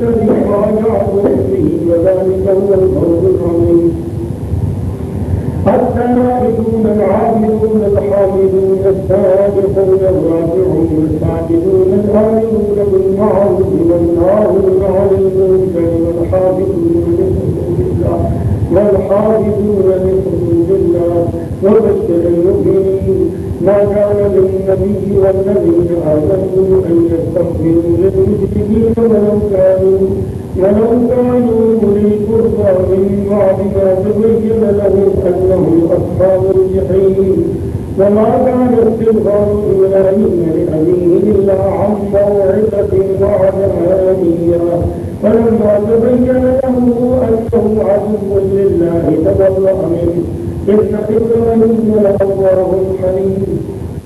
الذي راجعتم به وذلك هو الفوز العظيم. التائبون العابدون الحامدون السابقون الراجعون الساجدون الآمرون بالمعروف والناهون عن المنكر والحافظون لحدود الله وبشر المؤمنين. ما كان للنبي والذين آمنوا أن يستغفروا للمشركين ولو كانوا أولي قربى من بعد ما تبين لهم أنهم أصحاب الجحيم. وما كان استغفار إبراهيم لأبيه إلا عن موعظة وعدها إياه فلما تبين له أنه عدو لله تبرأ منه إن إبراهيم لأواه حليم.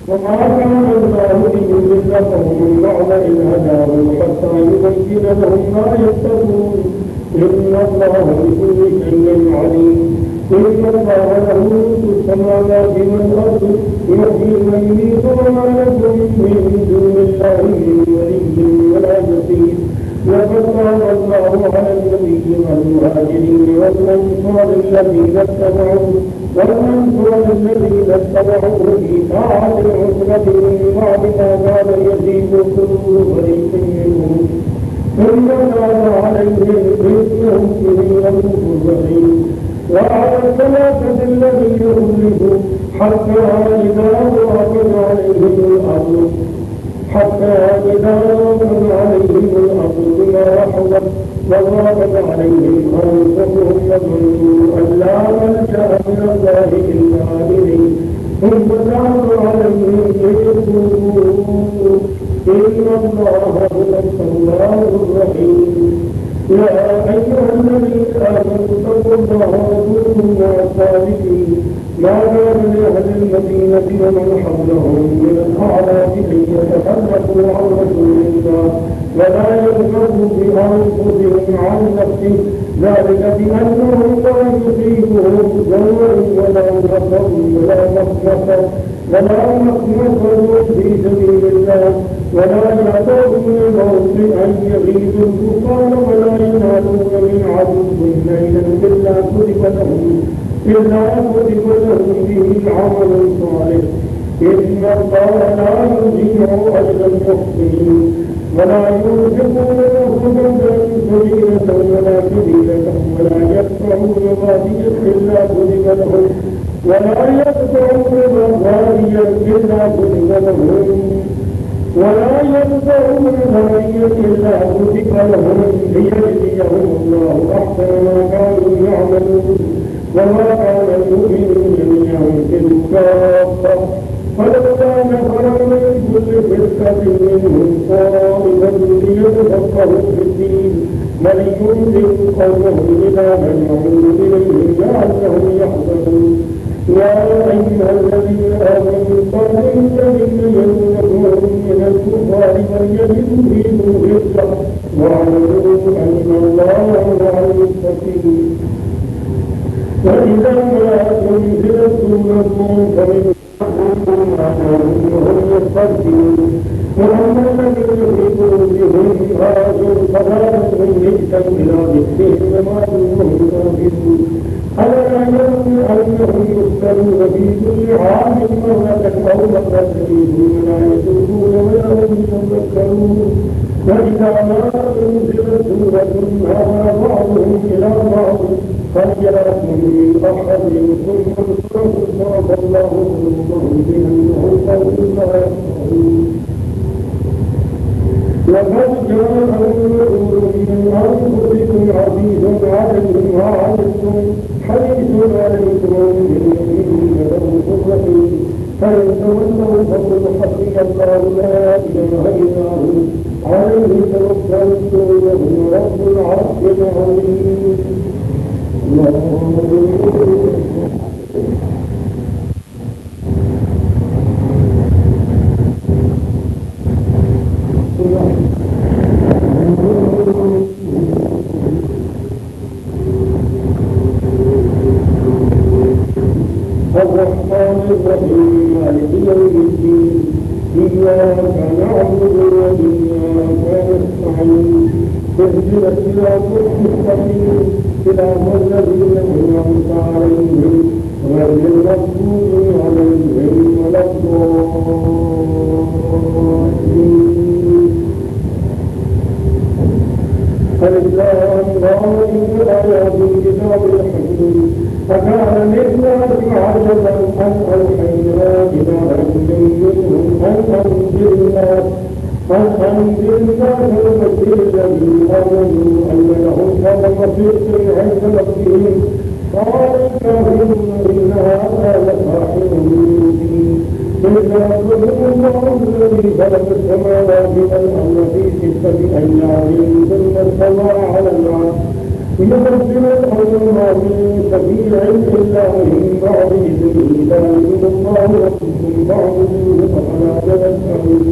وما كان الله ليضل قوما بعد إذ هداهم حتى يبين لهم ما يتقون إن الله بكل شيء عليم. إن الله له ملك السماوات والأرض يحيي ويميت وما لكم من دون الله من ولي ولا نصير. لقد قال الله على النبي والمهاجرين والأنصار الذين اتبعوه في ساعة العسرة من بعد ما كان يزيغ قلوب فريق منهم ثم تاب عليهم إنه به رؤوف رحيم. وعلى الثلاثة الذين خلفوا حتى إذا ضاقت عليهم الأرض بما رحبت وضاقت عليهم أنفسهم وظنوا أن لا ملجأ من الله إلا إليه ثم تاب عليهم ليتوبوا إن الله هو التواب الرحيم. يا أيها الذين آمنوا اتقوا الله وكونوا مع الصادقين. ما كان لأهل المدينة ومن حولهم من الأعراب أن يتفرقوا عن رسول الله ولا يرغبوا بأنفسهم عن نفسه ذلك بأنهم لا يصيبهم جوع ولا نصر ولا مخمصة في سبيل الله ولا يأتون موطئا يغيظ الكفار ولا ينالون من عدو ليلا إلا كتب لهم به عمل صالح. إن الله لا يضيع أجر المحسنين. ولا ينفقون نفسا صغيرة ولا كبيرة ولا يقطعون واديا إلا كتب لهم ولا يقطعون واديا إلا كتب لهم ليجزيهم الله أحسن ما كانوا يعملون. وما كان المؤمنون لينفروا كافة فلولا نفر من كل فرقة منهم طائفة ليتفقهوا في الدين ولينذروا قومهم إذا رجعوا إليهم لعلهم يحذرون. يا أيها الذين آمنوا قاتلوا الذين يلونكم من الكفار وليجدوا فيكم غلظة واعلموا أن الله مع المتقين. وإذا ما أنزلت سورة فمنهم وهم يستغفرون وأما الذين في قلوبهم مرض فزادتهم رجسا إلى رجسهم وماتوا وهم كافرون. ألا يعلمون أنهم يفتنون في كل عام مرة أو مرتين ولا يتوبون ولا هم يتذكرون. وإذا ما أنزلت سورة هوى بعضهم إلى بعض فليأتوا بأحد ثم صرف الله قلوبهم بأنهم قوم لا يفقهون. لقد جاءكم رسول من أنفسكم عزيز عليه ما عنتم حريص عليكم بالمؤمنين رؤوف رحيم. فإن تولوا فقل حسبي الله لا إله إلا هو عليه توكلت وهو رب العرش العظيم. الرحمن الرحيم مالك يوم الدين إياك نعبد وإياك نستعين اهدنا الصراط المستقيم صراط الذين أنعمت عليهم غير المغضوب عليهم ولا الضالين. الإسلام ظاهر آيات الكتاب الحكيم فكان للناس عجبا أن أوحينا إلى رجل منهم أن أنذر الناس المسير الذي آمنوا أن لهم قدم صدق عند ربهم قال الكافرون إن هذا لساحر مبين إلا ربهم الله الذي خلق السماوات والأرض في 6 أيام ثم استوى على العرش ينزل الأمر من شفيع إلا من بعد إذنه ذلكم الله ربكم فاعبدوه أفلا تذكرون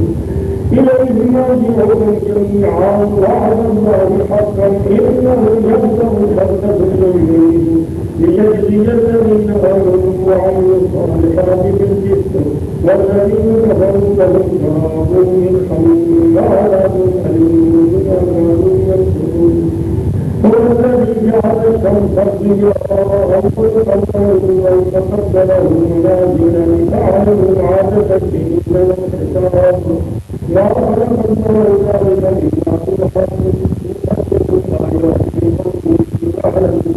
إليه مرجعكم جميعا وعد الله حقا إنه يبدأ الخلق ثم يعيده ليجزي الذين آمنوا وعملوا الصالحات بالقسط والذين كفروا لهم شراب من حميم وعذاب أليم بما كانوا يكفرون. هو الذي جعل الشمس ضياء والقمر وقدره منازل لتعلموا عدد السنين والحساب ما خلق الله ذلك إلا بالحق يثبت الآيات لقوم يعلمون.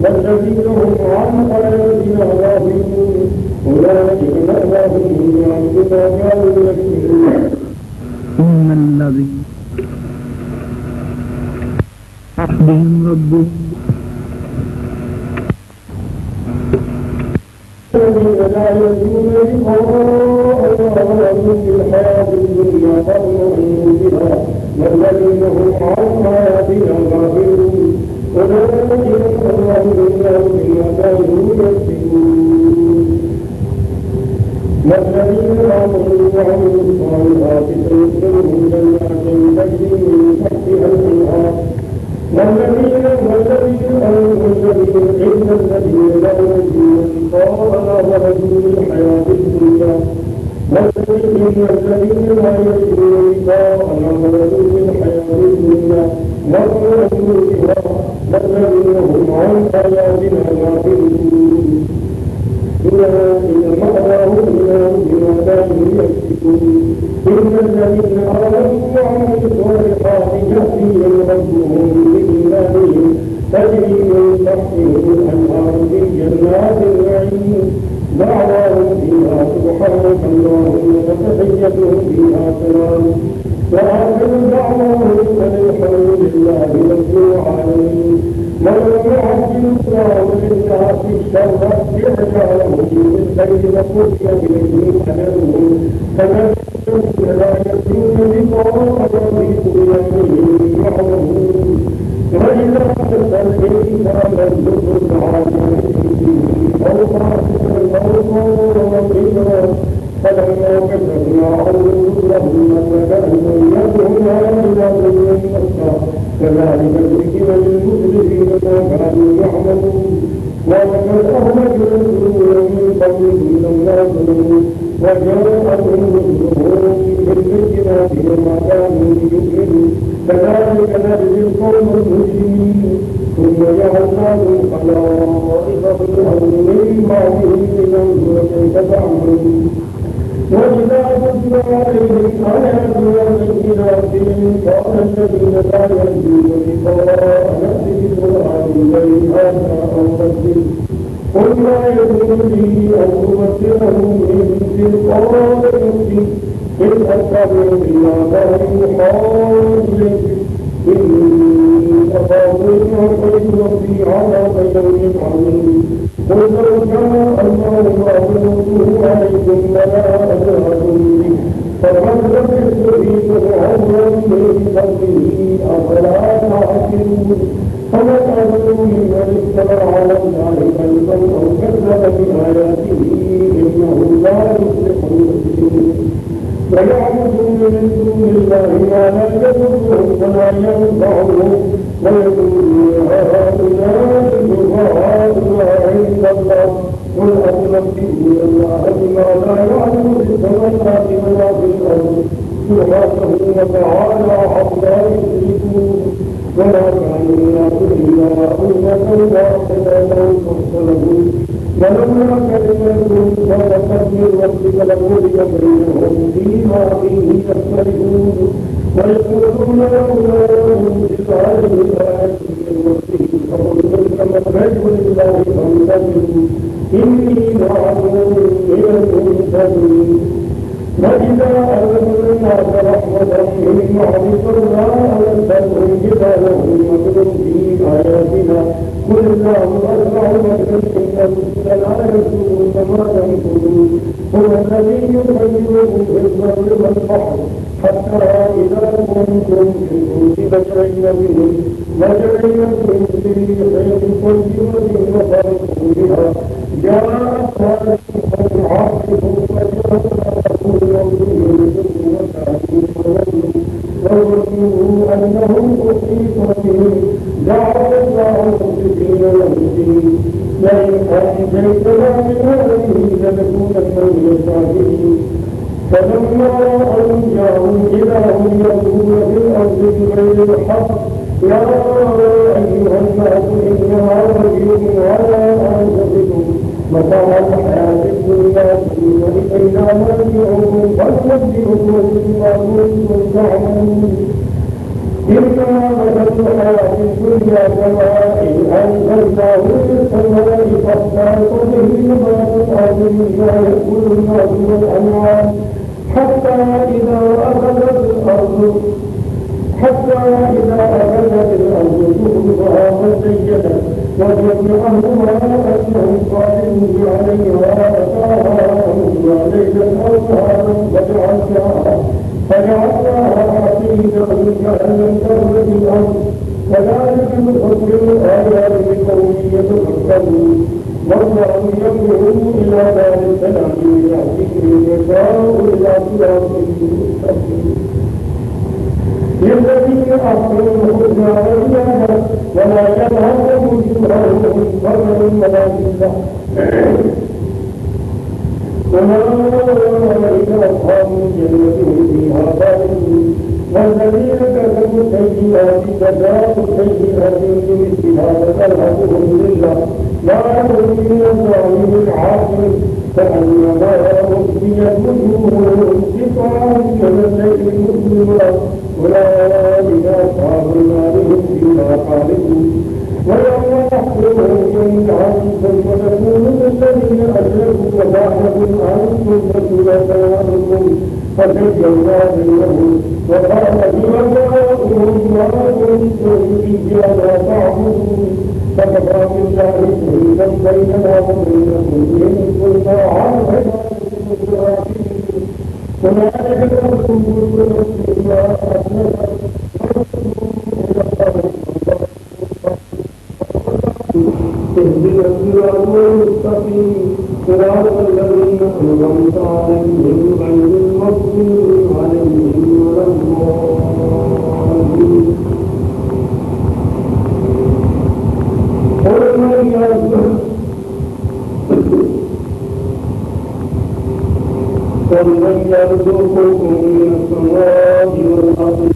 والذين هم عن آياتنا غافلون أولئك مأواهم النار بما كانوا يكسبون. إن الذين بهم ربهم الذين لا يرجون لقاءنا ولهم في الحياة الدنيا طمعوا بها والذين هم عن آياتنا غافلون أولئك مأواهم النار بما كانوا يكسبون. والذين آمنوا وعملوا الصالحات سيدخلهم جنات تجري من تحتها الأنهار والذين آمنوا إلا الذين لا يرجون لقاءنا ورجوا الحياة الدنيا والذين لا يرجون لقاءنا ورجوا الحياة الدنيا وَرَسُولُهُ بِهَا وَالَّذِينَ هُمْ عَنْ آيَاتِنَا غَافِلُونَ. أولئك مأواهم النار بما كانوا يكسبون. إن الذين آمنوا وعملوا الصالحات يهديهم ربهم بإيمانهم تجري من تحتهم الأنهار في جنات النعيم دعواهم فيها سبحانك اللهم وتحيتهم فيها سلام وآخر دعواهم أن الحمد لله رب العالمين. ولم يعجل الله للناس الشر استعجالهم بالخير وقضي إليهم أجلهم فالذين لا يرجون لقاءنا بطغيانهم يعمهون. وإذا أرسل الإنسان الرسل عليهم فلما كشفنا عنهم ضرهم فكأنهم يدعون إلى ظل مسكر كذلك زين للمسرفين ما كانوا يعملون. ولقد أهلكنا القرون من قبلهم لما ظلموا وجاءتهم رسلهم بالبينات وما كانوا ليؤمنوا كذلك نجزي القوم المجرمين. ثم جعلناهم خلائف في الأرض من بعدهم لننظر كيف تعملون. وإذا تتلى عليهم آياتنا بينات قال الذين لا يرجون لقاءنا ائت بالقرآن غير هذا أو بدله قل ما يكون لي أن أبدله من تلقاء نفسي إن أتبع إلا ما يوحى إلي إني أخاف إن عصيت ربي عذاب يوم عظيم. قل لو شاء الله ما قلته عليكم ولا أجركم به فقد لبثت فيكم عمرا من قبله أفلا تعقلون. فمثله ممن افترى على الله كذبا أو كذب بآياته إنه لا يفلح المجرمون ويعبدون من دون الله ما لا يضرهم ولا ينفعهم ويقولون هؤلاء شفعاؤنا عند الله قل أتنبئون الله بما لا يعلم في السماوات ولا في الأرض سبحانه وتعالى عما يشركون وما كان الناس إلا أمة واحدة فاختلفوا ولولا كلمة سبقت من ربك لقضي بينهم فيما فيه يختلفون ويقولون لولا أنزل عليه آية من ربه فقل كما الرجل لله فانتظروا إني معكم من المنتظرين وإذا أردنا الناس رحمة من بعد ضراء مسهم إذا لهم مكر في آياتنا قل الله أسرع مكرا إن الرسل لا يكتبون كما تنكرون هو الذي يخيركم في البر والبحر حتى إذا كنتم في الفلك فجرينكم في ريح طيبة وفرحوا بها جاءت صالحة عاصف وظنوا أنهم أحيط بهم دعوا الله مخلصين له الدين لئن أنجيتنا من هذه لنكونن من الشاكرين فلما رأوا جاءوا إذا هم يبغون في الأرض بغير الحق يا أيها الناس إنما بغيكم على أنفسكم متاع الحياة الدنيا ثم إلينا مرجعكم فننبئكم بما كنتم تعملون إنما مثل الحياة الدنيا كماء أنزلناه من السماء فاختلط به نبات الأرض مما يأكل الناس والأنعام حتى إذا أخذت الأرض زخرفها وزينت وجدن أهلها أنهم قادرون عليها أتاها أمرنا ليلا أو نهارا فجعلناها حصيدا كأن لم تغن بالأرض كذلك نفصل الآيات لقوم يتفكرون والله يدعو إلى دار السلام يهدي من يشاء إلى صراط مستقيم للذين أحسنوا الحسنى وزيادة ولا يرهق وجوههم قدر ولا ذلة أولئك أصحاب الجنة هم فيها خالدون والذين كسبوا السيئات جزاء سيئة بمثلها فترهقهم ذلة لا لهم من الله من عاصم كأنما أغشيت وجوههم قطعا من الليل مظلما أولئك أصحاب النار هم فيها خالدون ويوم نحشرهم جميعا ثم نقول للذين أشركوا وبعدهم أنتم وشركاؤكم فزينا بينهم وقال شركاؤهم ما كنتم إيانا تعبدون فكفى بالله شهيدا بيننا وبينكم إن كنا عن عبادتكم غافلين وما أشركتم بكم ما أسلمت اهدنا الصراط المستقيم صراط الذين أنعمت عليهم غير المغضوب عليهم ولا الضالين قل من يرزقكم من السماء والأرض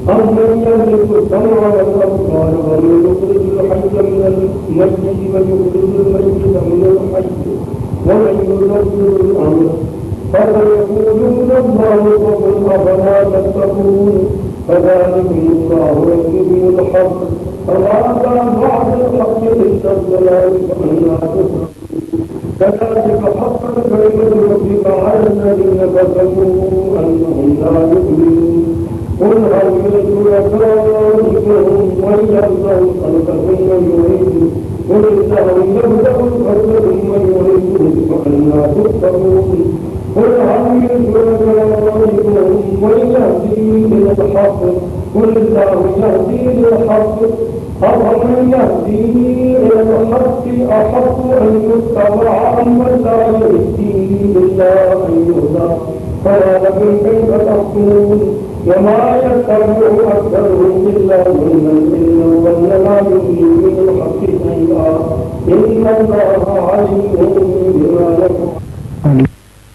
أمن يملك السمع والأبصار ومن يخرج الحي من الميت ويخرج الميت من الحي ومن يدبر الأمر فسيقولون الله فقل أفلا تتقون فذلكم الله ربكم الحق فماذا بعد الحق إلا الضلال فأنا تفرحون كذلك حقا كلمة ربك على الذين كفروا أنهم لا يؤمنون قل هل من شركائكم من يبدأ الخلق ثم يعيده قل الله يبدأ الخلق ثم يعيده فأنا تؤفكون قل هل من شركائكم من يهدي إلى الحق قل الله يهدي إلى الحق أفمن يهدي إلى الحق أحق أن يتبع أمن لا يهدي إلا أن يهدى فما لكم كيف تحكمون وما يتبع أكثرهم إلا ظنا إن الظن لا يغني من الحق شيئا إن الله عليم بما يفعلون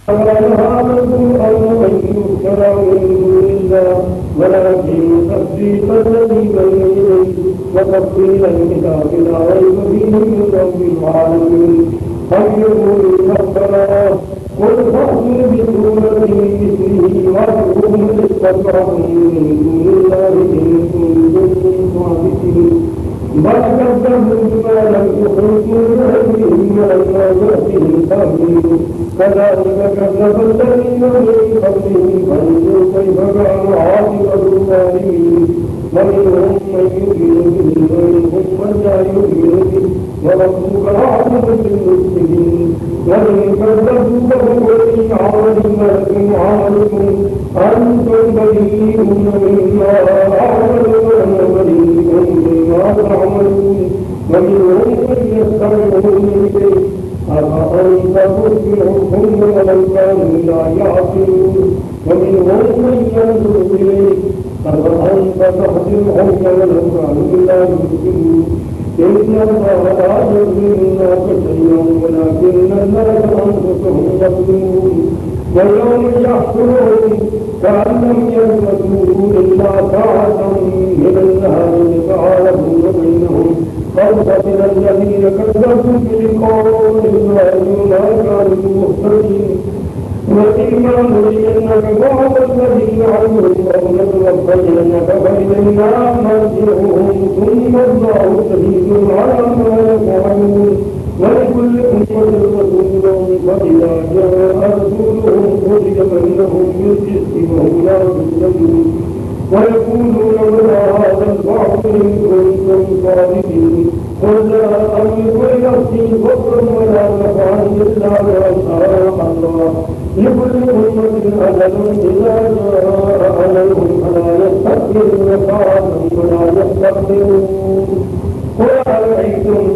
هذا القرآن أن يذكر من دون الله ولكن تصديق الذي بين يديه وتفصيل الكتاب لا ريب فيه من رب العالمين أم يقولون افتراه قل فأتوا بسورة مثله وادعوا من استطعتم من دون الله إن كنتم صادقين بل كذبوا بما لم يحيطوا بعلمهم ولما يأتهم تأويله كذلك كذب الذين من قبلهم فانظروا كيف كان عاقبة الظالمين ومنهم من يؤمن به ومنهم من لا يؤمن به وربك أعلم بالمفسدين وإن كذبوا فهو في عمل ما لكم عملكم أنتم بريئون مما أعمل وأنا بريء مما تعملون ومنهم من يستمعون إليك أفأنت تسمعهم ولو كانوا لا يعقلون ومنهم من ينظر إليك أفأنت تهدي العمي ولو كانوا لا يبصرون إن الله لا يظلم الناس شيئا ولكن الناس أنفسهم يظلمون ويوم يحشرهم كأن لم يلبثوا إلا ساعة من النهار يتعارفون بينهم فارتقب الذين كذبوا بلقاء الله ما كانوا مهتدين وإما نرينك بعض الذين عملوا أو نتوفينك فإلينا مرجعهم ثم الله شهيد على ما يفعلون ولكل أمة رسول فإذا جاء رسولهم قضي بينهم بالقسط وهم لا يظلمون ويقولون لولا هذا البعض إن كنتم صادقين قل لا أملك لنفسي ضرا ولا نفعا إلا ما شاء الله لكل أمة أجل إذا جاء أجلهم فلا يستأخرون ساعة ولا يستقدمون قل أرأيتم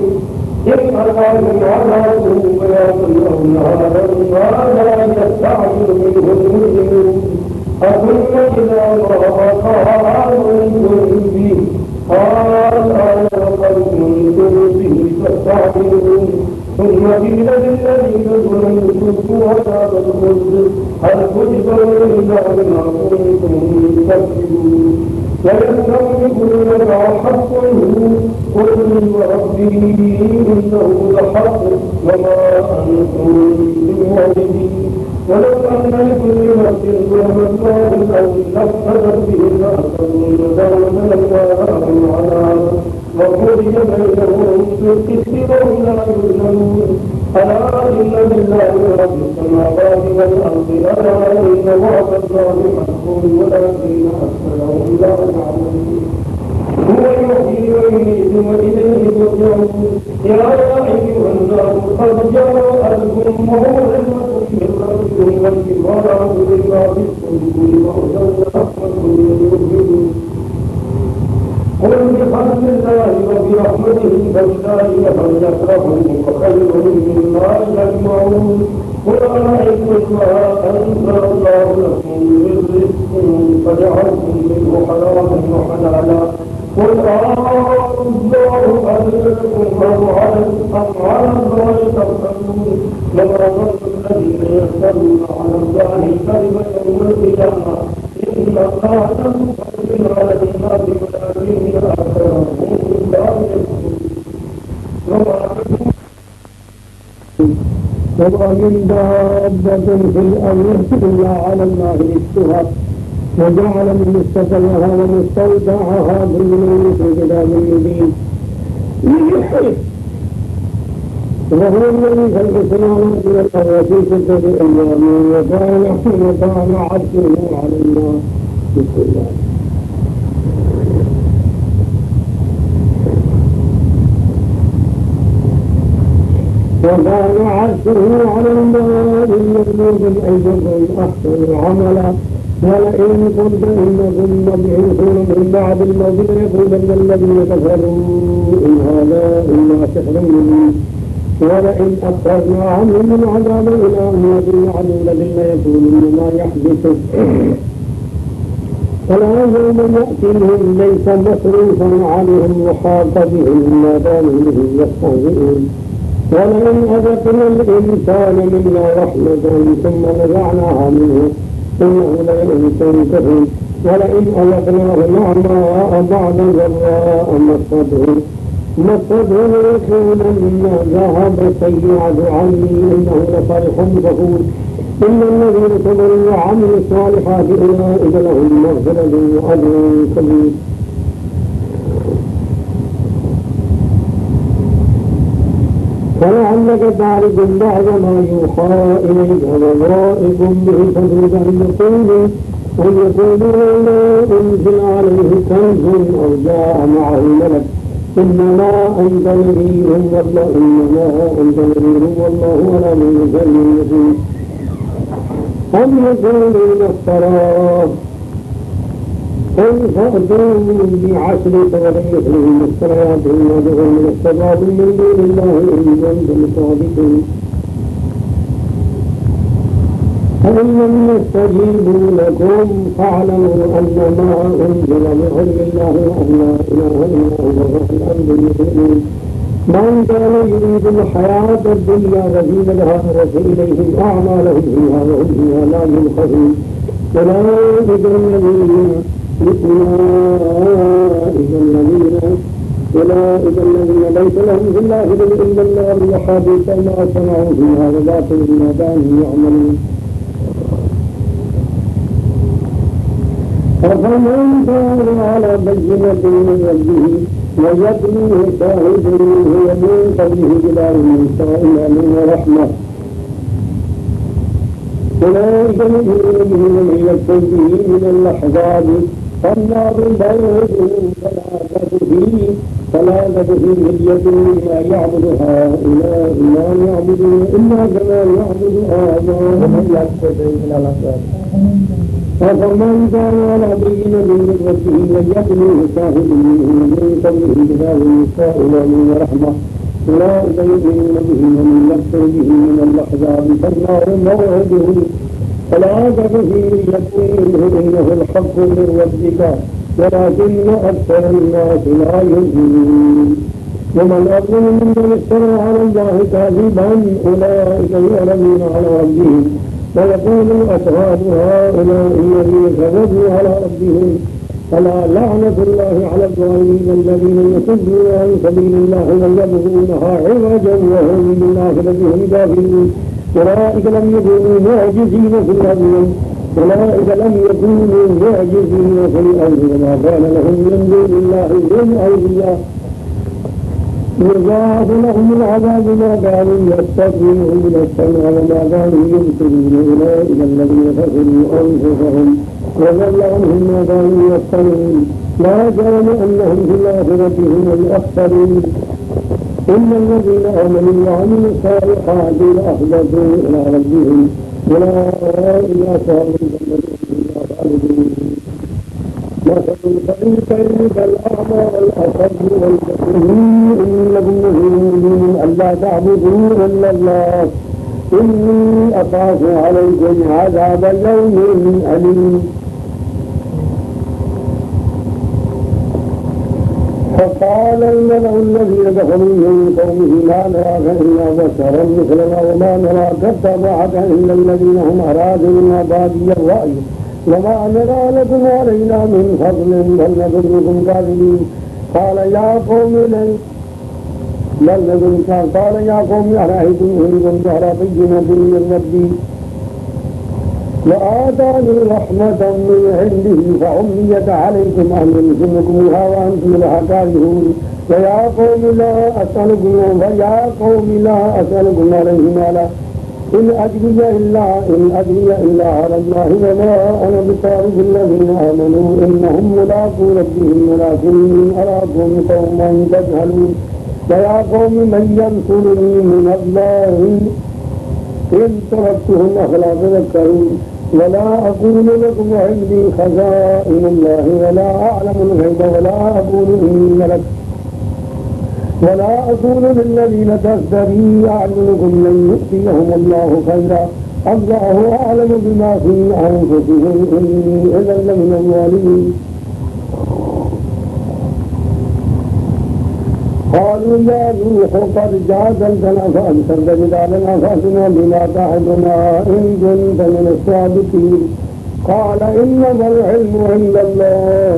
إن أتاكم عذابه بياتا أو نهارا ماذا يستعجل منه المجرمون أثم إذا ما قالوا به قال قد كنتم به تستعجلون ثم قيل للذين ظلموا ذوقوا عذاب الخلد هل تجزون إلا بما كنتم تكسبون ويستغفرونك حق قل وربي إنه لحق وما أنتم بمعجزين ولو أن لكل نفس ظلمت أو نفسدت به لأخذوا دعوة لجاءهم عذاب وقضي بينهم بالقسط وهم لا يظلمون ألا إن لله رب السماوات والأرض ألا إن وعد الله حق ولكن أكثرهم لا يعلمون هو يحيي ويميت وإليه ترجعون يا أيها الناس قد جاءتكم موعظة من ربكم والكفار بما في الصدور وهدى ورحمة للمؤمنين قل بفضل الله وبرحمته فبذلك فليفرحوا وخير مما يجمعون قل أرأيتم ما أنزل الله لكم من رزق فجعلتم منه حلالا وحلالا قل الله أذلكم أم على الله تفترون وما ظن الذين يفترون على الله الكذب يوم القيامة إن الله لم يقدر على الناس ولكن أكثرهم لا يشكرون وما من دابة في الأرض إلا على الله رزقها وجعل من مستقرها ومستودعها بالمنون في كتاب مبين وهو الذي خلق السماوات والأرض في ستة أيام وكان عرشه على الماء بسم الله. وكان عرشه على الماء يبلغ أيدكم أحسن عملا ولئن قلت إنكم مبعوثون من بعد الموت ليقولن الذين كفروا إن هذا إلا سحر مبين ولئن أخرجنا عنهم من عذاب إلى أمة معدودة ليقولن ما يحدث فلا يوم يأتيهم ليس مصروفا عنهم وحاق بهم ما كانوا به يستهزئون ولئن أذقنا الإنسان منا رحمة ثم نزعناها منه إنه ليئوس كفور ولئن أذقناه نعماء بعد ضراء مسته ليقولن ذهب السيئات عني إنه لفرح فخور إن الذين صبروا وعملوا الصالحات أولئك لهم مغفرة وأجر كبير فلعلك تعرف بعض ما يوحى إليك وضائق به صدرك أن يقولوا لا أنزل عليه كنز أو جاء معه ملك إنما أنت نذير والله على من يزل أم يقولون افتراه قل فأتوا بعشر سور مثله مفتريات وادعوا من استطعتم من دون الله إن كنتم صادقين فإن لم يستجيبوا لكم فاعلموا أنما أنزل بعلم الله وأن لا إله إلا هو رب الأرض المسلمين من كان يريد الحياة الدنيا وزينتها نوفي إليهم أعمالهم فيها وهم فيها لا يبخسون أولئك الذين ليس لهم في الآخرة إلا النار وحبط ما صنعوا فيها وباطل ما كانوا يعملون أفمن كان على بينة من ربه ويتلوه شاهد منه ومن قبله كتاب موسى إمام ورحمة أولئك يؤمنون به ومن يكفر به من الأحزاب فالنار موعدهم فلا تك فيه ملية مما يعبد هؤلاء ما يعبدون إلا كما يعبد آباؤهم أفمن كان على بينة من ربه ويتلوه شاهد منه ومن قبله كتاب موسى إمام ورحمة أولئك يؤمنون به ومن يكفر به من الأحزاب فالنار موعدهم فلا تك فيه ملية منه إنه الحق من ربك ولكن أكثر الناس لا يؤمنون ومن أظلم ممن افترى على الله كاذبا أولئك يعلمون على ربهم ويقول أشهاد هؤلاء الذين كذبوا على ربهم فلا لعنة الله على الظالمين الذين يصدون عن سبيل الله ويبغونها عوجا وهم بالآخرة هم كافرون أولئك لم يكونوا معجزين في الأرض وما كان لهم من دون الله من أولياء يضاعف لهم العذاب ما كانوا يستكبرون السمع وما كانوا يبصرون أولئك الذين خسروا أنفسهم وضل عنهم ما كانوا يفترون لا جرم أنهم في الآخرة هم الأخسرون إن الذين آمنوا وعملوا الصالحات أخبتوا إلى ربهم أولئك أصحاب الجنة هم خالدون مثل الفريقين كالأعمى والأصم والبصير إنكم مؤمنون ألا تعبدوا إلا الله إني أخاف عليكم عذاب يوم أليم فقال الملأ الذين كفروا من قومه ما نراك إلا بشرا مثلنا وما نراك اتبعك إلا الذين هم أرادوا بادي الرأي وما نرى لكم علينا من فضل بل نظنكم كاذبين قال يا قوم أرأيتم إن كنت على بينة من ربي وآتاني رحمة من عنده فعميت عليكم أملكموها وأنتم لها كارهون ويا قوم لا أسألكم عليه مالا إن أجري إلا على الله وما أنا بطارد الذين آمنوا إنهم ملاقو ربهم ولكني أراكم قوما تجهلون ويا قوم من ينصرني من الله إن تركتهم أفلا تذكرون ولا أقول لكم عندي خزائن الله ولا أعلم الغيب ولا أقول إني ملك ولا أقول للذين تزدري أعينكم لن يؤتيهم الله خيرا الله أعلم بما في أنفسهم إني إذا لمن الظالمين. قالوا يا نوح قد جادلتنا فأكثرت جدالنا فأتنا بما تعدنا إن كنت من الصادقين قال إنما العلم عند الله.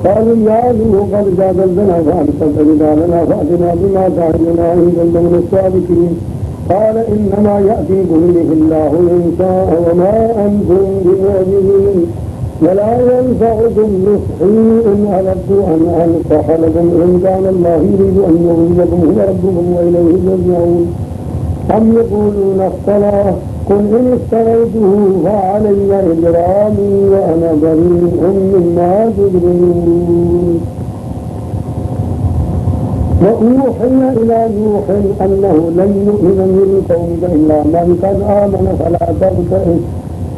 قالوا يا نوح قد جادلتنا فأكثرت جدالنا فأتنا بما تعدنا إن كنت من الصادقين قال إنما يأتيكم به الله إن شاء وما أنتم بمعجزين ولا ينفعكم نصحي إن أردت أن أنصح لكم إن كان الله يريد أن يغويكم هو ربكم وإليه ترجعون أم يقولون افتراه قل إن افتريته فعلي إجرامي وأنا بريء مما تجرمون. وأوحي إلى نوح أنه لن يؤمن من قومك إلا من قد آمن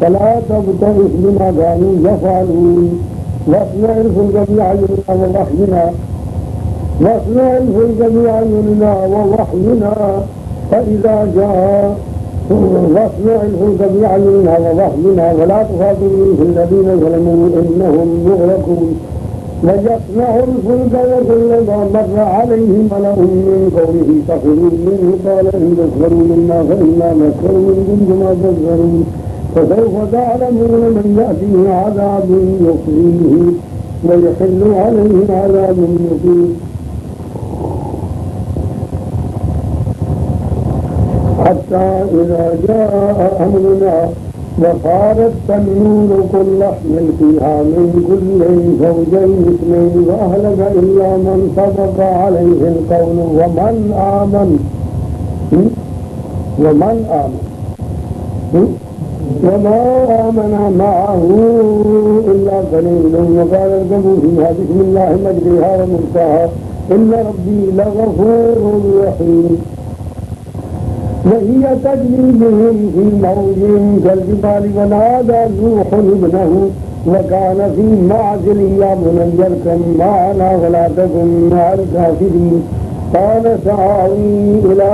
فلا تبتئس بما كانوا يفعلون واصنع الفلك بأعيننا ووحينا فإذا جاء ولا تخاطبني في الذين ظلموا إنهم مغرقون. ويصنع الفلك وكلما مر عليه ملأ من قومه سخروا منه قال إن تسخروا منا فإنا نسخر منكم كما تسخرون فسوف تعلمون من يأتيه عذاب يخزيه ويحل عليه عذاب مقيم. حتى إذا جاء أمرنا وصارت التنور كل احمل فيها من كل زوجين اثنين وأهلك إلا من سبق عليه القول ومن آمن وما آمن معه إلا قليل وقال اركبوا فيها بسم الله مجريها ومرساها إن ربي لغفور رحيم. وهي تجري بهم في موج كالجبال ونادى نوح ابنه وكان في معزل يا بني اركب معنا ولا تكن مع الكافرين قال سآوي إلى